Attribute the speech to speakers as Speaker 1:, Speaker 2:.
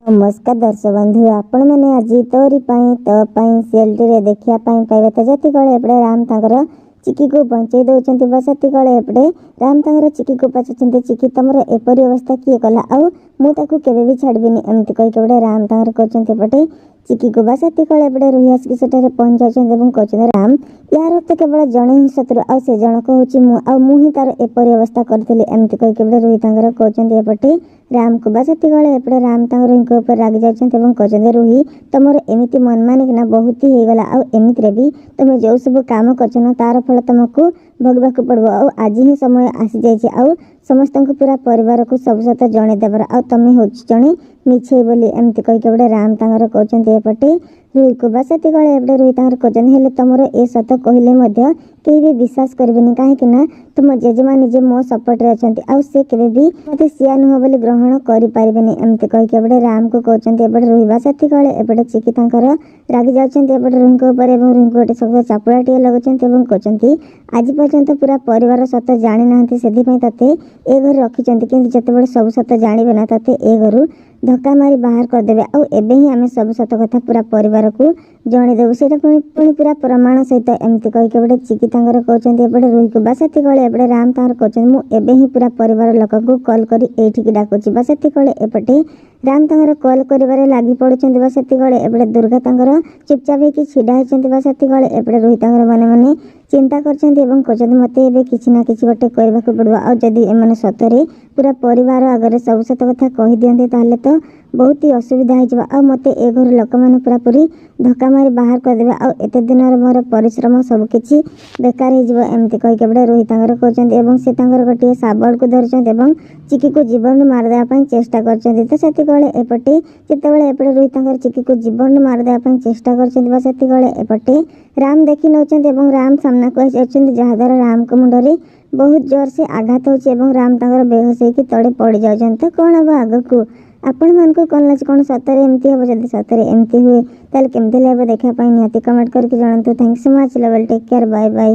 Speaker 1: नमस्कार दर्शक बंधु आपण मैंने आज तोरी सीएल टी देखा पाइबा तो जति कले एपटे राम तांकर चिकी को बंचे दौरान बसती कले एपटे राम तांकर चिकी को पचार चिकी तुम एपरी अवस्था किए कला आउ मुझे केवे भी छाड़बीनी एमती कहीकि एपटे राम तांकर कहते एपटे चिकी को बसती कले एपटे रुही आसिक सेठारे पहुंच जाते कहते राम यार तो केवल जड़े ही शत्रु आ से जनक हूँ मुझे तार एपरी अवस्था करी एमती कहीकि एपटे रुही तांकर कहते एपटे राम को बसती कले एपटे राम तांकर रुही ऊपर रागी जाते कहते रुही तुम एमती मन मानिकना बहुत ही होगला आमती भी तुम जो सब काम कर तार फल तुमको भोगवाक पड़ो आज ही समय आसी जाइए समस्त पूरा परिवार को सब सत जनईदेवर आमे हूँ जड़े मिछे बोली एमती कहीकि एपटे राम तांकर कहते एपटे रुही को बसती कले एपटे रुही तांकर कहते तुम ए सत कहले कहीं भी विश्वास करें कहीं तुम जेजेमा निजे मो सपोर्ट अच्छा से केवे भी मत सिया नुह बोली ग्रहण करें एमती कहीकि एपटे राम को कहते एपटे रुही बसती कले एपटे चिकी तांकर रागी जाते रुही रुही गोटे सब चापुड़ाटे लगाउं कहते आज पर्यंत पूरा परिवार सत जानी ना से ते ए घर रखिंट कि जिते सब सत जानवे ना ते ए घर धक्का मारी बाहर करदे आबे ही आम सब सत कथा पूरा परिवार को जनईदेव से पूरा प्रमाण सहित एमती कहीकि एपटे चिकी तांकर कहते एपटे रुही को बसती कले एपटे राम तांकर कहते मुझे ही पूरा परिवार लोक को कॉल करी एठिकी डाकुची बसती कले एपटे राम तांकर कॉल कर लगी पड़ुंट बसती कले एपटे दुर्गा तांकर चुपचाप होकर छिड़ा होती बसती कले एपटे रुही तांकर मन मन चिंता कर मत किसी ना कि गोटे करने को पड़ो आदि एम सतरे पूरा परिवार आगे सब सत कथा कही दिखते ताले तो बहुत ही असुविधा हो मत ए घर लोक मैंने पूरा पूरी धक्का मारी बाहर करदे आते दिन मोर परिश्रम सबकि बेकार होमती कहीकि एपटे रुही तांकर कहते से गोटे शाबल को धरते चिकी को जीवन मारिदेवाई चेष्टा करते तो से एपटे जितेबाला एपटे रुही तांकर चिकी को जीवन मारिदेवाई चेष्टा करते एपटे राम देखी नौ राम सामना को जहाद्वारा राम को मुंडे बहुत जोर से आघात हो राम तांकर बेहोश होकर तले पड़ जाऊँ तो कौन हम आग को आपण मन को कौन लगे कौन सतरे एमती हम जब सतरे एमती हुए ताले केमती लगे देखापी निहाती कमेंट करके जनातु। Thanks so much. Love take care bye bye.